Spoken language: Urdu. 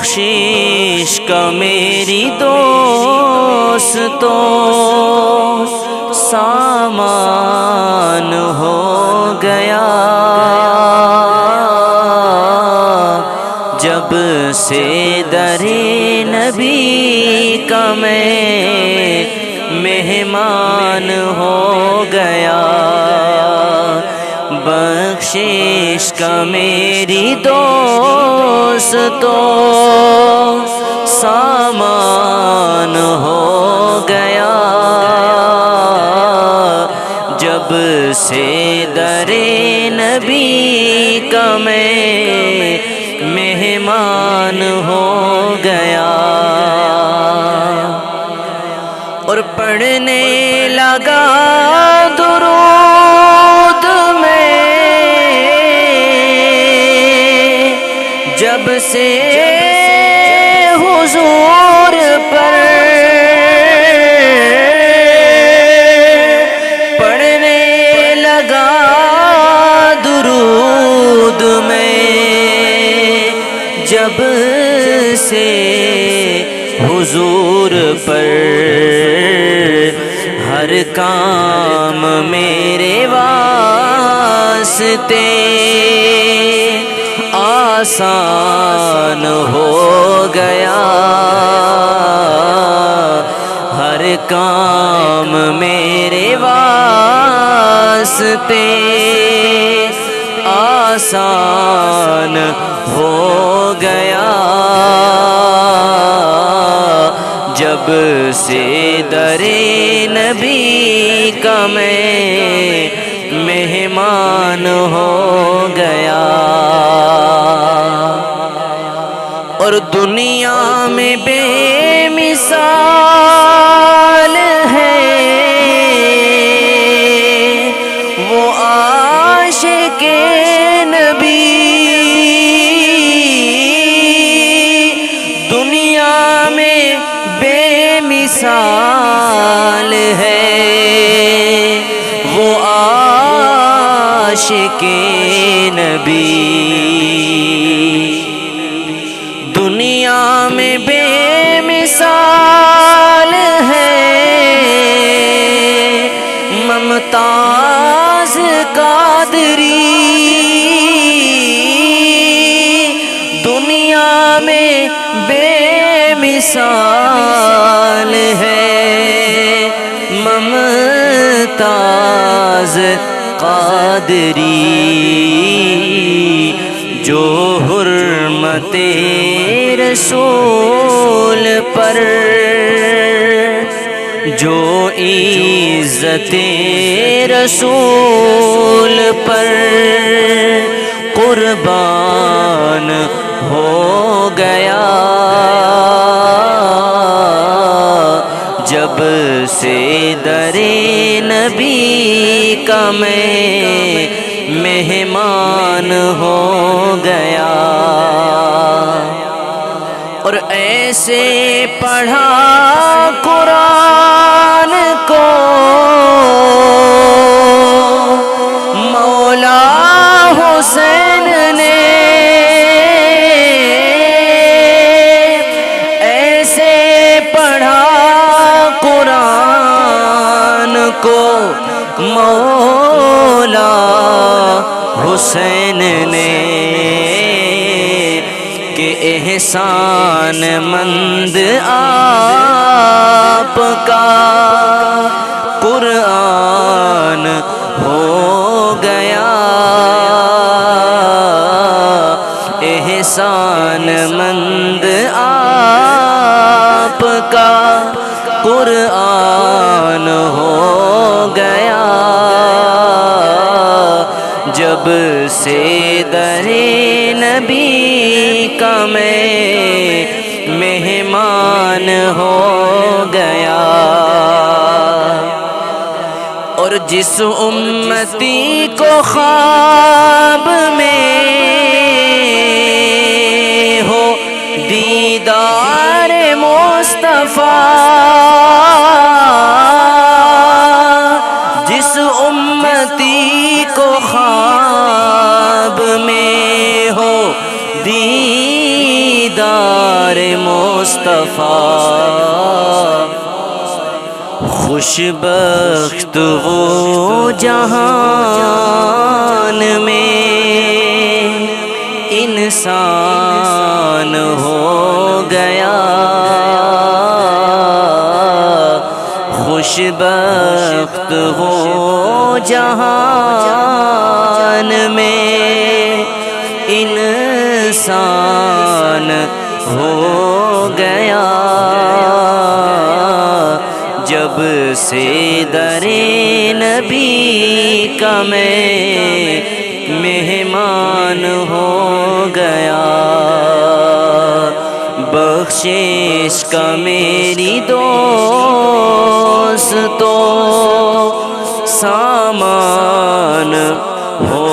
بخشش کا میری دوستو سامان ہو گیا، جب سے در نبی کا میں مہمان ہو گیا، بخشش کا میری دوستو سامان ہو گیا، جب سے در نبی کا میں مہمان ہو گیا، اور پڑھنے لگا درود میں جب سے حضور پر، پڑھنے لگا درود میں جب سے حضور پر، ہر کام میرے واسطے آسان ہو گیا، ہر کام میرے واسطے آسان ہو گیا، جب سے در نبی کا میں مہمان ہو گیا، اور دنیا میں بے مثال ہے وہ عاشق نبی، دنیا میں بے مثال ہے وہ عاشق نبی، دنیا میں بے مثال ہے ممتاز قادری، دنیا میں بے مثال ہے ممتاز قادری، جو حرمت رسول پر، جو عزت رسول پر قربان ہو گیا، جب سے در نبی کا میں مہمان ہو گیا، اور ایسے پڑھا قرآن کو مولا حسین نے، ایسے پڑھا قرآن کو مولا حسین نے، کہ احسان مند آپ کا قرآن ہو گیا، احسان مند آپ کا قرآن ہو گیا، جب سے در نبی کا میں مہمان ہو گیا، اور جس امتی کو خواب میں ہو دیدار مصطفیٰ، جس امتی کو خواب میں ہو دیدار مصطفیٰ خوش بخت وہ جہان میں انسان ہو گیا، خوش بخت وہ جہان میں انسان ہو گیا، جب سے در نبی کا میں مہمان ہو گیا، بخشش کا میری دوست تو سامان ہو